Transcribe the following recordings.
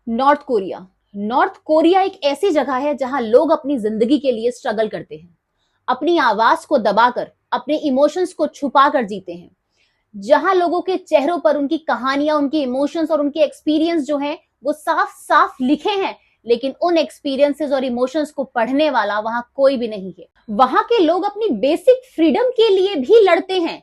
North Korea. North Korea एक ऐसी जगह है जहां लोग अपनी जिंदगी के लिए स्ट्रगल करते हैं, अपनी आवाज को दबाकर, अपने इमोशंस को छुपाकर जीते हैं। जहां लोगों के चेहरों पर उनकी कहानियां, उनके इमोशंस और उनके एक्सपीरियंस जो हैं वो साफ साफ लिखे हैं, लेकिन उन एक्सपीरियंसेस और इमोशंस को पढ़ने वाला वहां कोई भी नहीं है। वहां के लोग अपनी बेसिक फ्रीडम के लिए भी लड़ते हैं।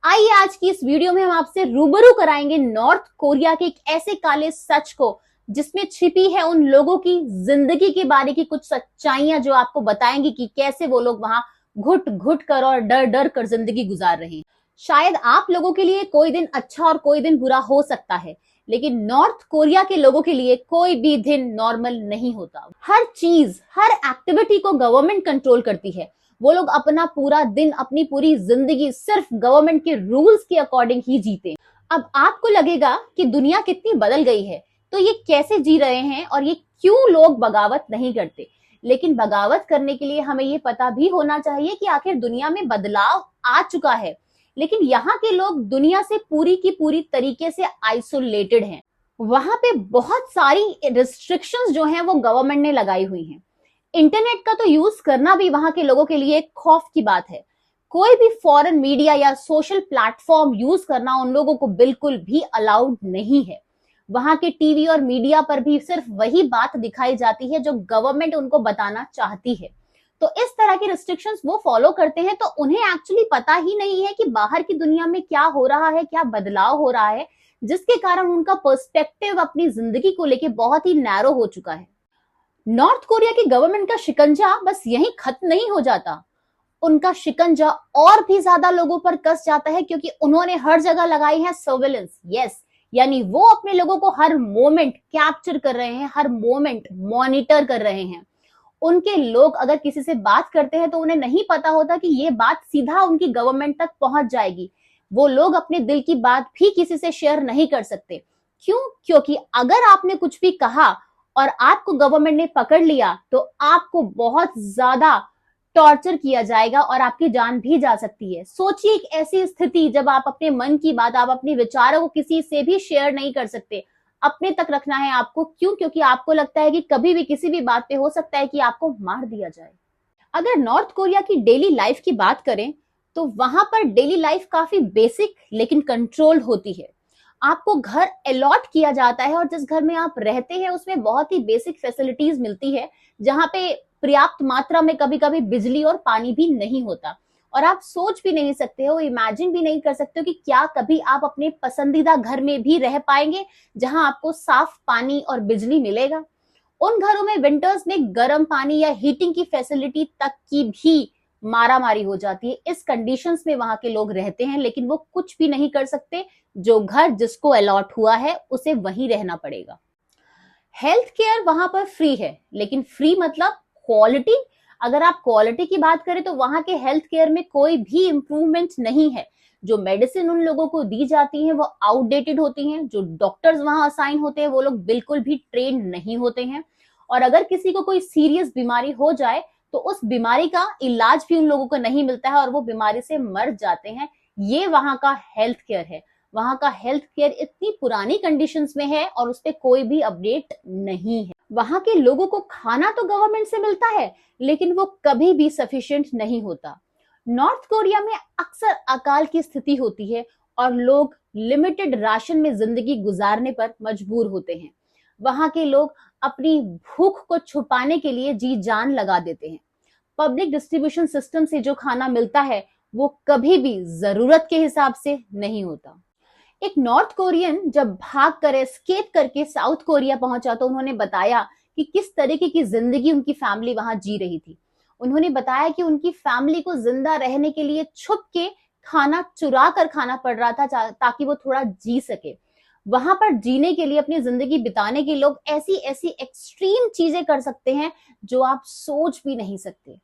आइए आज की इस वीडियो में हम आपसे रूबरू कराएंगे नॉर्थ कोरिया के एक ऐसे काले सच को जिसमें छिपी है उन लोगों की जिंदगी के बारे की कुछ सच्चाइयां जो आपको बताएंगी कि कैसे वो लोग वहां घुट घुट कर और डर डर कर जिंदगी गुजार रहे हैं। शायद आप लोगों के लिए कोई दिन अच्छा और कोई दिन बुरा हो सकता है, लेकिन नॉर्थ कोरिया के लोगों के लिए कोई भी दिन नॉर्मल नहीं होता। हर चीज, हर एक्टिविटी को गवर्नमेंट कंट्रोल करती है। वो लोग अपना पूरा दिन, अपनी पूरी जिंदगी सिर्फ गवर्नमेंट के रूल्स के अकॉर्डिंग ही जीते। अब आपको लगेगा कि दुनिया कितनी बदल गई है, तो ये कैसे जी रहे हैं और ये क्यों लोग बगावत नहीं करते। लेकिन बगावत करने के लिए हमें ये पता भी होना चाहिए कि आखिर दुनिया में बदलाव आ चुका है, लेकिन यहाँ के लोग दुनिया से पूरी की पूरी तरीके से आइसोलेटेड हैं। वहां पे बहुत सारी रिस्ट्रिक्शंस जो हैं वो गवर्नमेंट ने लगाई हुई हैं। इंटरनेट का तो यूज करना भी वहां के लोगों के लिए खौफ की बात है। कोई भी फॉरेन मीडिया या सोशल प्लेटफॉर्म यूज करना उन लोगों को बिल्कुल भी अलाउड नहीं है। वहां के टीवी और मीडिया पर भी सिर्फ वही बात दिखाई जाती है जो गवर्नमेंट उनको बताना चाहती है। तो इस तरह की रिस्ट्रिक्शंस वो फॉलो करते हैं, तो उन्हें एक्चुअली पता ही नहीं है कि बाहर की दुनिया में क्या हो रहा है, क्या बदलाव हो रहा है, जिसके कारण उनका पर्सपेक्टिव अपनी जिंदगी को लेके बहुत ही नैरो हो चुका है। नॉर्थ कोरिया की गवर्नमेंट का शिकंजा बस यहीं खत्म नहीं हो जाता। उनका शिकंजा और भी ज्यादा लोगों पर कस जाता है, क्योंकि उन्होंने हर जगह लगाई है सर्विलेंस। यस, यानी वो अपने लोगों को हर मोमेंट कैप्चर कर रहे हैं, हर मोमेंट मॉनिटर कर रहे हैं। उनके लोग अगर किसी से बात करते हैं तो उन्हें नहीं पता होता कि ये बात सीधा उनकी गवर्नमेंट तक पहुंच जाएगी। वो लोग अपने दिल की बात भी किसी से शेयर नहीं कर सकते। क्यों? क्योंकि अगर आपने कुछ भी कहा और आपको गवर्नमेंट ने पकड़ लिया तो आपको बहुत ज्यादा टॉर्चर किया जाएगा और आपकी जान भी जा सकती है। सोचिए एक ऐसी स्थिति जब आप अपने मन की बात, आप अपने विचारों को किसी से भी शेयर नहीं कर सकते, अपने तक रखना है आपको। क्यों? क्योंकि आपको लगता है कि कभी भी किसी भी बात पे हो सकता है कि आपको मार दिया जाए। अगर नॉर्थ कोरिया की डेली लाइफ की बात करें तो वहां पर डेली लाइफ काफी बेसिक लेकिन कंट्रोल्ड होती है। आपको घर अलॉट किया जाता है और जिस घर में आप रहते हैं उसमें बहुत ही बेसिक फैसिलिटीज मिलती है, जहां पे पर्याप्त मात्रा में कभी कभी बिजली और पानी भी नहीं होता। और आप सोच भी नहीं सकते हो, इमेजिन भी नहीं कर सकते हो कि क्या कभी आप अपने पसंदीदा घर में भी रह पाएंगे जहां आपको साफ पानी और बिजली मिलेगा। उन घरों में विंटर्स में गर्म पानी या हीटिंग की फैसिलिटी तक की भी मारामारी हो जाती है। इस कंडीशंस में वहां के लोग रहते हैं, लेकिन वो कुछ भी नहीं कर सकते। जो घर जिसको अलॉट हुआ है उसे वहीं रहना पड़ेगा। हेल्थ केयर वहां पर फ्री है, लेकिन फ्री मतलब क्वालिटी। अगर आप क्वालिटी की बात करें तो वहां के हेल्थ केयर में कोई भी इंप्रूवमेंट नहीं है। जो मेडिसिन उन लोगों को दी जाती है वो आउटडेटेड होती हैं। जो डॉक्टर्स वहां असाइन होते हैं वो लोग बिल्कुल भी ट्रेंड नहीं होते हैं। और अगर किसी को कोई सीरियस बीमारी हो जाए तो उस बीमारी का इलाज भी उन लोगों को नहीं मिलता है और वो बीमारी से मर जाते हैं। ये वहां का हेल्थ केयर है। वहां का हेल्थ केयर इतनी पुरानी कंडीशंस में है और उस पर कोई भी अपडेट नहीं है। वहां के लोगों को खाना तो गवर्नमेंट से मिलता है, लेकिन वो कभी भी सफिशिएंट नहीं होता। नॉर्थ कोरिया में अक्सर अकाल की स्थिति होती है और लोग लिमिटेड राशन में जिंदगी गुजारने पर मजबूर होते हैं। वहां के लोग अपनी भूख को छुपाने के लिए जी जान लगा देते हैं। पब्लिक डिस्ट्रीब्यूशन सिस्टम से जो खाना मिलता है वो कभी भी जरूरत के हिसाब से नहीं होता। एक नॉर्थ कोरियन जब भाग कर एस्केप करके साउथ कोरिया पहुंचा तो उन्होंने बताया कि किस तरीके की जिंदगी उनकी फैमिली वहां जी रही थी। उन्होंने बताया कि उनकी फैमिली को जिंदा रहने के लिए छुप के खाना चुरा कर खाना पड़ रहा था ताकि वो थोड़ा जी सके। वहां पर जीने के लिए, अपनी जिंदगी बिताने के लोग ऐसी ऐसी एक्सट्रीम चीजें कर सकते हैं जो आप सोच भी नहीं सकते।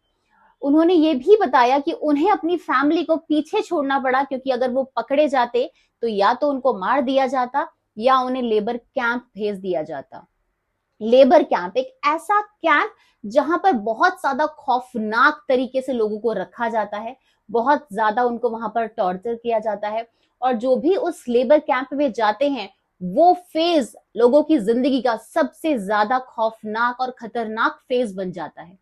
उन्होंने ये भी बताया कि उन्हें अपनी फैमिली को पीछे छोड़ना पड़ा, क्योंकि अगर वो पकड़े जाते तो या तो उनको मार दिया जाता या उन्हें लेबर कैंप भेज दिया जाता। लेबर कैंप एक ऐसा कैंप जहां पर बहुत ज्यादा खौफनाक तरीके से लोगों को रखा जाता है, बहुत ज्यादा उनको वहां पर टॉर्चर किया जाता है। और जो भी उस लेबर कैंप में जाते हैं वो फेज लोगों की जिंदगी का सबसे ज्यादा खौफनाक और खतरनाक फेज बन जाता है।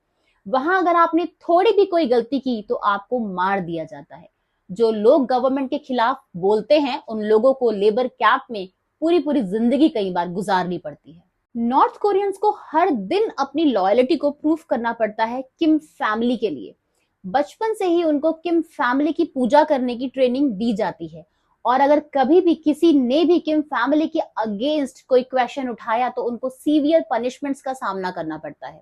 वहां अगर आपने थोड़ी भी कोई गलती की तो आपको मार दिया जाता है। जो लोग गवर्नमेंट के खिलाफ बोलते हैं उन लोगों को लेबर कैंप में पूरी पूरी जिंदगी कई बार गुजारनी पड़ती है। नॉर्थ कोरियंस को हर दिन अपनी लॉयल्टी को प्रूफ करना पड़ता है किम फैमिली के लिए। बचपन से ही उनको किम फैमिली की पूजा करने की ट्रेनिंग दी जाती है, और अगर कभी भी किसी ने भी किम फैमिली के अगेंस्ट कोई क्वेश्चन उठाया तो उनको सीवियर पनिशमेंट्स का सामना करना पड़ता है।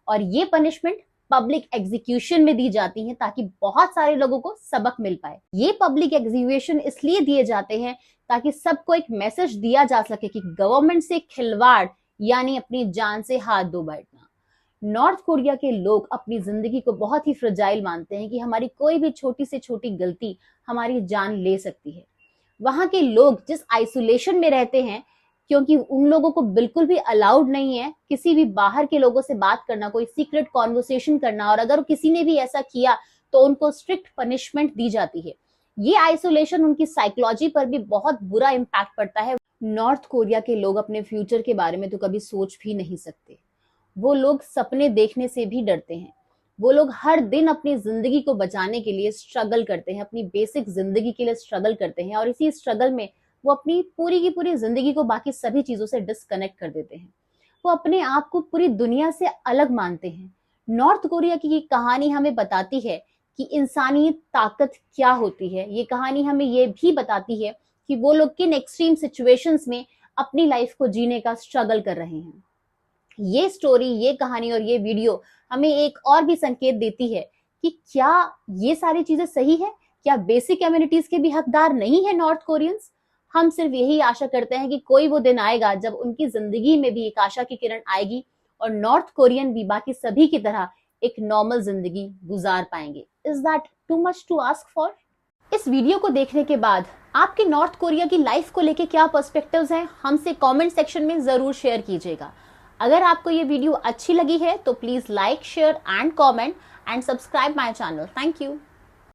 और ये पनिशमेंट पब्लिक एग्जीक्यूशन में दी जाती हैं ताकि बहुत सारे लोगों को सबक मिल पाए। ये पब्लिक एग्जीक्यूशन इसलिए दिए जाते हैं ताकि सबको एक मैसेज दिया जा सके कि गवर्नमेंट से खिलवाड़ यानी अपनी जान से हाथ धो बैठना। नॉर्थ कोरिया के लोग अपनी जिंदगी को बहुत ही फ्रजाइल मानते हैं कि हमारी कोई भी छोटी से छोटी गलती हमारी जान ले सकती है। वहां के लोग जिस आइसोलेशन में रहते हैं, क्योंकि उन लोगों को बिल्कुल भी अलाउड नहीं है किसी भी बाहर के लोगों से बात करना, कोई सीक्रेट कॉन्वर्सेशन करना, और अगर किसी ने भी ऐसा किया तो उनको स्ट्रिक्ट पनिशमेंट दी जाती है। ये आइसोलेशन उनकी साइकोलॉजी पर भी बहुत बुरा इम्पैक्ट पड़ता है। नॉर्थ कोरिया के लोग अपने फ्यूचर के बारे में तो कभी सोच भी नहीं सकते। वो लोग सपने देखने से भी डरते हैं। वो लोग हर दिन अपनी जिंदगी को बचाने के लिए स्ट्रगल करते हैं, अपनी बेसिक जिंदगी के लिए स्ट्रगल करते हैं, और इसी स्ट्रगल में वो अपनी पूरी की पूरी जिंदगी को बाकी सभी चीजों से डिस्कनेक्ट कर देते हैं। वो अपने आप को पूरी दुनिया से अलग मानते हैं। नॉर्थ कोरिया की ये कहानी हमें बताती है कि इंसानी ताकत क्या होती है। ये कहानी हमें ये भी बताती है कि वो लोग किन एक्सट्रीम सिचुएशंस में अपनी लाइफ को जीने का स्ट्रगल कर रहे हैं। ये स्टोरी, ये कहानी और ये वीडियो हमें एक और भी संकेत देती है कि क्या ये सारी चीजें सही है? क्या बेसिक कम्युनिटीज के भी हकदार नहीं है नॉर्थ कोरियंस? हम सिर्फ यही आशा करते हैं कि कोई वो दिन आएगा जब उनकी जिंदगी में भी एक आशा की किरण आएगी और नॉर्थ कोरियन भी बाकी सभी की तरह एक नॉर्मल जिंदगी गुजार पाएंगे। Is that too much to ask for? इस वीडियो को देखने के बाद आपके नॉर्थ कोरिया की लाइफ को लेके क्या पर्सपेक्टिव्स हैं, हमसे कमेंट सेक्शन में जरूर शेयर कीजिएगा। अगर आपको ये वीडियो अच्छी लगी है तो please like, share and comment and subscribe my channel. Thank you.